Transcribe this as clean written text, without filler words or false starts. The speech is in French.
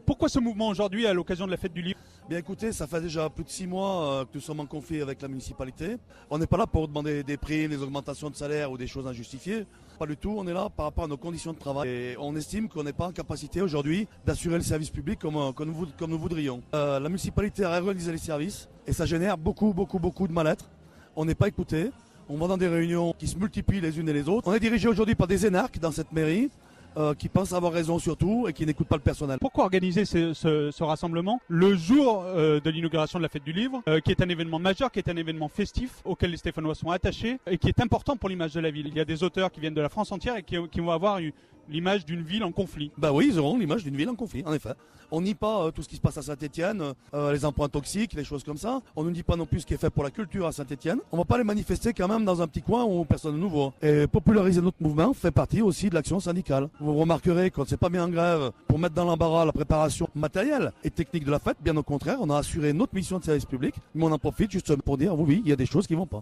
Pourquoi ce mouvement aujourd'hui à l'occasion de la fête du livre? Bien écoutez, ça fait déjà plus de 6 mois que nous sommes en conflit avec la municipalité. On n'est pas là pour demander des primes, des augmentations de salaire ou des choses injustifiées. Pas du tout, on est là par rapport à nos conditions de travail. Et on estime qu'on n'est pas en capacité aujourd'hui d'assurer le service public comme nous voudrions. La municipalité a réorganisé les services et ça génère beaucoup de mal-être. On n'est pas écouté. On va dans des réunions qui se multiplient les unes et les autres. On est dirigé aujourd'hui par des énarques dans cette mairie. Qui pensent avoir raison sur tout et qui n'écoutent pas le personnel. Pourquoi organiser ce rassemblement le jour de l'inauguration de la fête du livre, qui est un événement majeur, qui est un événement festif auquel les Stéphanois sont attachés et qui est important pour l'image de la ville? Il y a des auteurs qui viennent de la France entière et qui vont avoir l'image d'une ville en conflit. Bah oui, ils auront l'image d'une ville en conflit, en effet. On nie pas tout ce qui se passe à Saint-Étienne, les emprunts toxiques, les choses comme ça. On ne dit pas non plus ce qui est fait pour la culture à Saint-Étienne. On va pas les manifester quand même dans un petit coin où personne ne nous voit. Et populariser notre mouvement fait partie aussi de l'action syndicale. Vous remarquerez qu'on ne s'est pas mis en grève pour mettre dans l'embarras la préparation matérielle et technique de la fête. Bien au contraire, on a assuré notre mission de service public. Mais on en profite justement pour dire oui, il y a des choses qui vont pas.